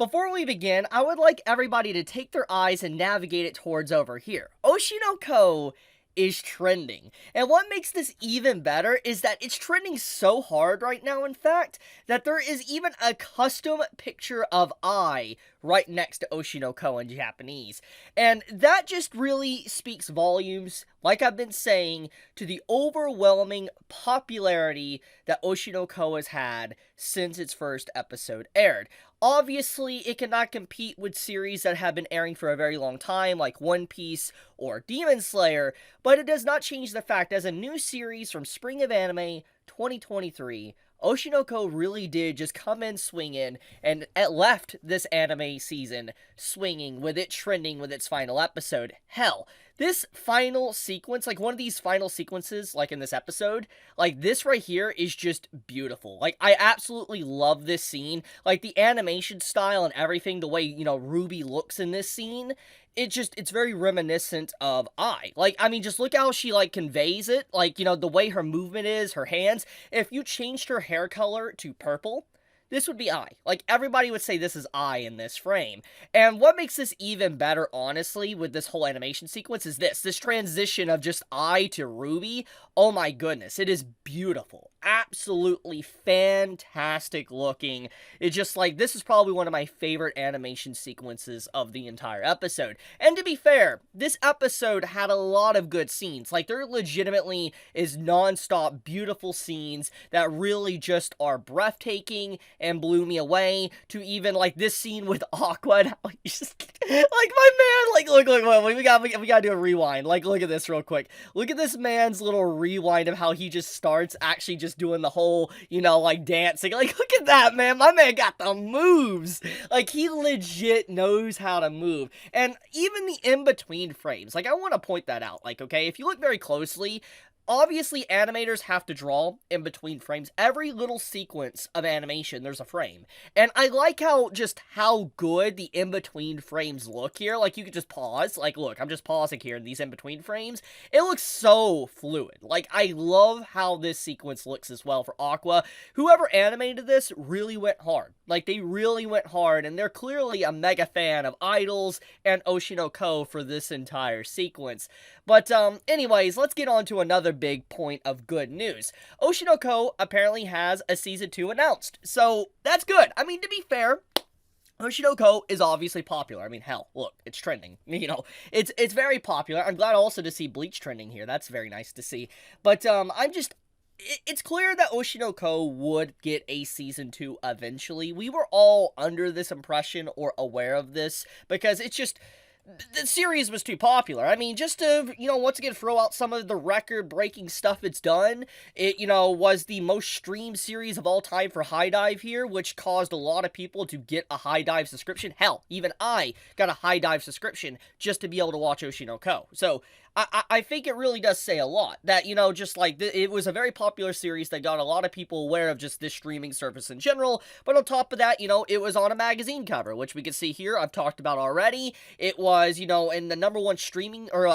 Before we begin, I would like everybody to take their eyes and navigate it towards over here. Oshi no Ko is trending. And what makes this even better is that it's trending so hard right now, in fact, that there is even a custom picture of I right next to Oshi no Ko in Japanese. And that just really speaks volumes, like I've been saying, to the overwhelming popularity that Oshi no Ko has had since its first episode aired. Obviously, it cannot compete with series that have been airing for a very long time, like One Piece or Demon Slayer, but it does not change the fact as a new series from Spring of Anime 2023, Oshi no Ko really did just come in swinging and it left this anime season swinging with it trending with its final episode. Hell, this final sequence, like one of these final sequences, like in this episode, like this right here is just beautiful. Like, I absolutely love this scene. Like, the animation style and everything, the way, Ruby looks in this scene, it's very reminiscent of I. Like, I mean, just look how she, like, conveys it. Like, the way her movement is, her hands. If you changed her hair color to purple, this would be I. Like, everybody would say this is I in this frame. And what makes this even better, honestly, with this whole animation sequence is this transition of just I to Ruby. Oh my goodness, it is beautiful. Absolutely fantastic looking. It's just like, this is probably one of my favorite animation sequences of the entire episode. And to be fair, this episode had a lot of good scenes. Like, there legitimately is non-stop beautiful scenes that really just are breathtaking and blew me away, to even, like, this scene with Aqua, and how he's just, like, my man, like, look, we gotta do a rewind. Like, look at this real quick. Look at this man's little rewind of how he just starts actually just doing the whole, like, dancing. Like, look at that, man. My man got the moves. Like, he legit knows how to move. And even the in-between frames, like, I want to point that out. Like, okay, if you look very closely, obviously, animators have to draw in between frames. Every little sequence of animation, there's a frame. And I like how good the in-between frames look here. Like, you could just pause. Like, look, I'm just pausing here in these in-between frames. It looks so fluid. Like, I love how this sequence looks as well for Aqua. Whoever animated this really went hard. Like, they really went hard, and they're clearly a mega fan of Idols and Oshi no Ko for this entire sequence. But, anyways, let's get on to another big point of good news. Oshi no Ko apparently has a Season 2 announced, so that's good. I mean, to be fair, Oshi no Ko is obviously popular. I mean, hell, look, it's trending. It's very popular. I'm glad also to see Bleach trending here. That's very nice to see. But, it's clear that Oshi no Ko would get a Season 2 eventually. We were all under this impression or aware of this, because it's just, the series was too popular. I mean, just to, once again, throw out some of the record-breaking stuff it's done, it, was the most streamed series of all time for High Dive here, which caused a lot of people to get a High Dive subscription. Hell, even I got a High Dive subscription just to be able to watch Oshi no Ko. So, I think it really does say a lot that, just like, it was a very popular series that got a lot of people aware of just this streaming service in general, but on top of that, it was on a magazine cover, which we can see here, I've talked about already. It was, in the #1 streaming, or,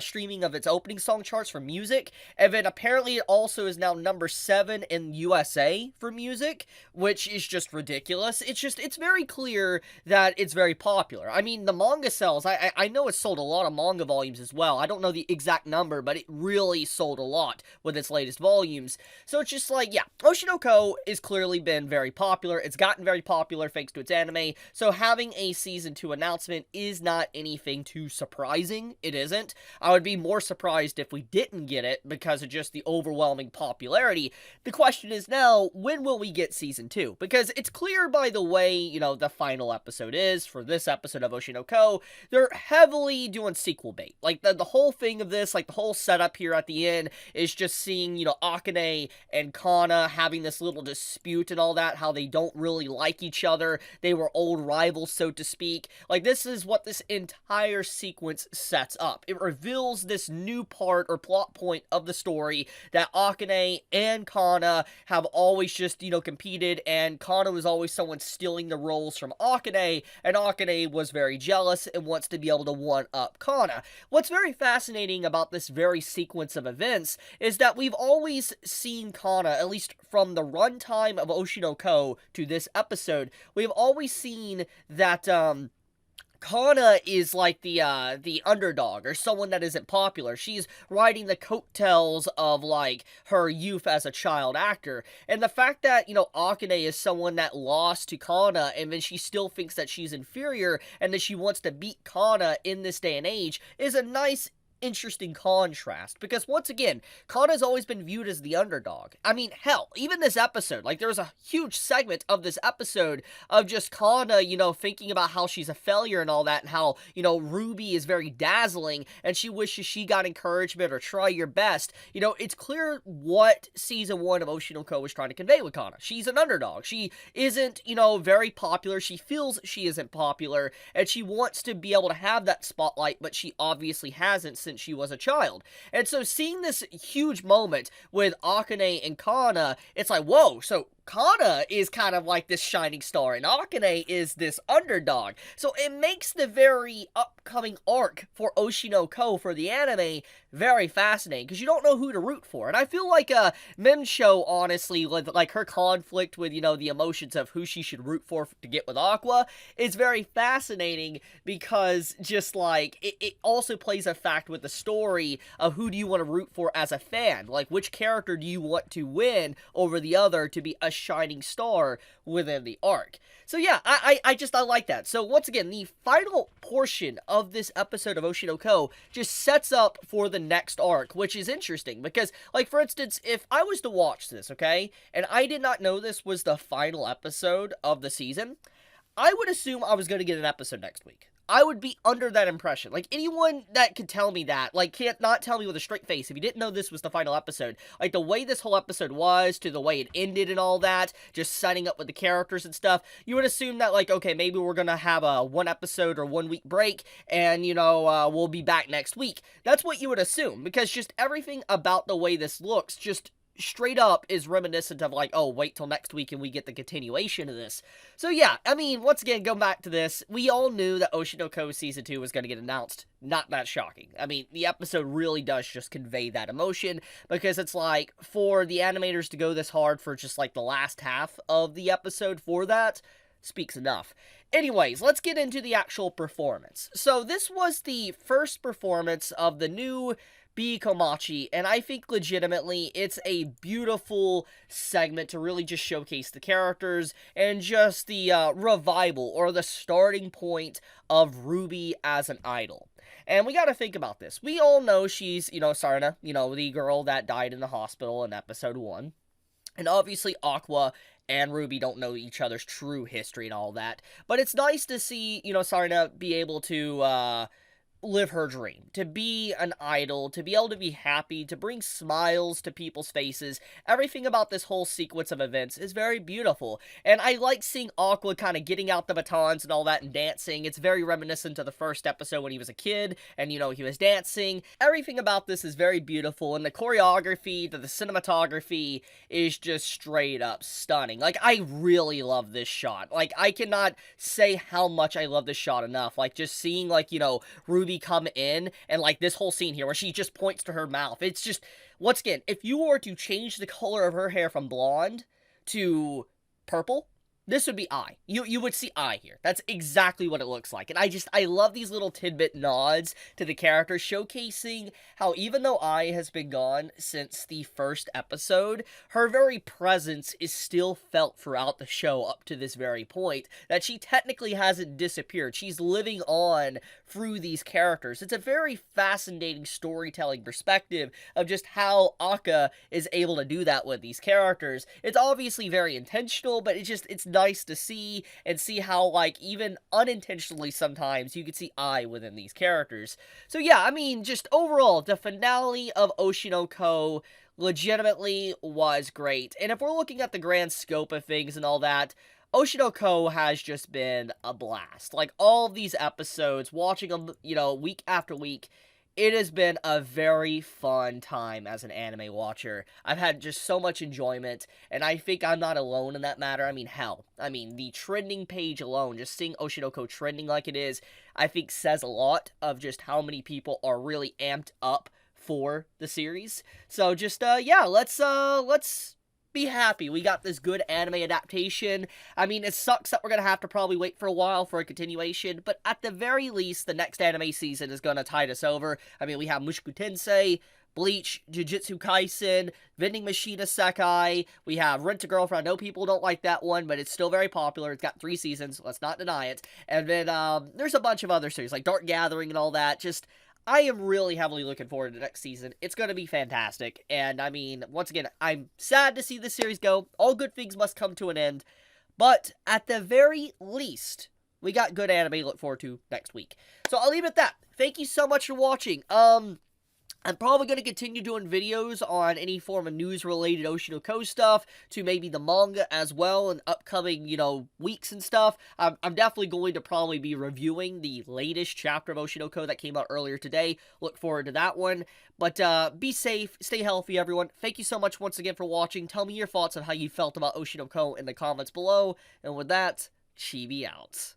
streaming of its opening song charts for music, and then apparently it also is now #7 in USA for music, which is just ridiculous. It's very clear that it's very popular. I mean, the manga sells, I know it sold a lot of manga volumes as well. I don't know the exact number, but it really sold a lot with its latest volumes. So it's just like, yeah, Oshi no Ko has clearly been very popular. It's gotten very popular thanks to its anime, so having a Season 2 announcement is not anything too surprising. It isn't. I would be more surprised if we didn't get it because of just the overwhelming popularity. The question is now, when will we get Season 2? Because it's clear by the way, the final episode is, for this episode of Oshi no Ko, they're heavily doing sequel bait. Like, the whole thing of this, like, the whole setup here at the end is just seeing, Akane and Kana having this little dispute and all that, how they don't really like each other. They were old rivals, so to speak. Like, this is what this entire sequence sets up. It reveals this new part or plot point of the story that Akane and Kana have always just, competed, and Kana was always someone stealing the roles from Akane, and Akane was very jealous and wants to be able to one-up Kana. What's very fascinating about this very sequence of events is that we've always seen Kana, at least from the runtime of Oshi no Ko to this episode, we've always seen that, Kana is like the underdog, or someone that isn't popular. She's riding the coattails of, like, her youth as a child actor. And the fact that, Akane is someone that lost to Kana, and then she still thinks that she's inferior, and that she wants to beat Kana in this day and age, is a nice, interesting contrast, because once again, Kana's always been viewed as the underdog. I mean, hell, even this episode, like, there's a huge segment of this episode of just Kana, thinking about how she's a failure and all that, and how, Ruby is very dazzling, and she wishes she got encouragement or try your best. It's clear what Season 1 of Oshi no Ko was trying to convey with Kana. She's an underdog. She isn't, very popular. She feels she isn't popular, and she wants to be able to have that spotlight, but she obviously hasn't since she was a child. And so seeing this huge moment with Akane and Kana, it's like, whoa, so Kana is kind of like this shining star, and Akane is this underdog. So it makes the very upcoming arc for Oshi no Ko for the anime very fascinating, because you don't know who to root for. And I feel like Mensho, honestly, like her conflict with, the emotions of who she should root for to get with Aqua is very fascinating, because just like, it also plays a fact with the story of who do you want to root for as a fan. Like, which character do you want to win over the other to be a shining star within the arc. So yeah, I like that. So once again, the final portion of this episode of Oshi no Ko just sets up for the next arc, which is interesting, because, like, for instance, if I was to watch this, okay, and I did not know this was the final episode of the season, I would assume I was going to get an episode next week. I would be under that impression. Like, anyone that could tell me that, like, can't not tell me with a straight face, if you didn't know this was the final episode, like, the way this whole episode was, to the way it ended and all that, just setting up with the characters and stuff, you would assume that, like, okay, maybe we're gonna have a 1 episode or 1 week break, and, we'll be back next week. That's what you would assume, because just everything about the way this looks just straight up is reminiscent of, like, oh, wait till next week and we get the continuation of this. So yeah, I mean, once again, going back to this, we all knew that Oshi no Ko Season 2 was going to get announced. Not that shocking. I mean, the episode really does just convey that emotion, because it's like, for the animators to go this hard for just, like, the last half of the episode for that, speaks enough. Anyways, let's get into the actual performance. So this was the first performance of the new Komachi, and I think legitimately it's a beautiful segment to really just showcase the characters and just the revival, or the starting point of Ruby as an idol. And we gotta think about this. We all know she's, Sarna, the girl that died in the hospital in episode 1. And obviously Aqua and Ruby don't know each other's true history and all that. But it's nice to see, Sarna be able to, live her dream, to be an idol, to be able to be happy, to bring smiles to people's faces. Everything about this whole sequence of events is very beautiful, and I like seeing Aqua kind of getting out the batons and all that and dancing. It's very reminiscent of the first episode when he was a kid, and, he was dancing. Everything about this is very beautiful, and the choreography, the cinematography is just straight up stunning. Like, I really love this shot. Like, I cannot say how much I love this shot enough. Like, just seeing, like, Ruby come in, and, like, this whole scene here where she just points to her mouth. It's just, once again, if you were to change the color of her hair from blonde to purple, this would be Ai. You would see Ai here. That's exactly what it looks like. And I love these little tidbit nods to the character, showcasing how even though Ai has been gone since the first episode, her very presence is still felt throughout the show up to this very point, that she technically hasn't disappeared. She's living on through these characters. It's a very fascinating storytelling perspective of just how Akka is able to do that with these characters. It's obviously very intentional, but it's nice to see, and see how, like, even unintentionally sometimes you can see Ai within these characters. So yeah, I mean, just overall, the finale of Oshi no Ko legitimately was great. And if we're looking at the grand scope of things and all that, Oshi no Ko has just been a blast. Like, all of these episodes, watching them, week after week, It has been a very fun time as an anime watcher. I've had just so much enjoyment, and I think I'm not alone in that matter. I mean, hell. I mean, the trending page alone, just seeing Oshinoko trending like it is, I think says a lot of just how many people are really amped up for the series. So just, yeah, let's be happy we got this good anime adaptation. I mean, it sucks that we're gonna have to probably wait for a while for a continuation, but at the very least, the next anime season is gonna tide us over. I mean, we have Mushoku Tensei, Bleach, Jujutsu Kaisen, Vending Machine Isekai, we have Rent a Girlfriend. I know people don't like that one, but it's still very popular. It's got 3 seasons, let's not deny it. And then, there's a bunch of other series, like Dark Gathering and all that. Just, I am really heavily looking forward to next season. It's going to be fantastic. And, I mean, once again, I'm sad to see this series go. All good things must come to an end. But, at the very least, we got good anime to look forward to next week. So, I'll leave it at that. Thank you so much for watching. I'm probably going to continue doing videos on any form of news-related Oshinoko stuff, to maybe the manga as well in upcoming, weeks and stuff. I'm definitely going to probably be reviewing the latest chapter of Oshinoko that came out earlier today. Look forward to that one. But be safe, stay healthy, everyone. Thank you so much once again for watching. Tell me your thoughts on how you felt about Oshinoko in the comments below. And with that, Chibi out.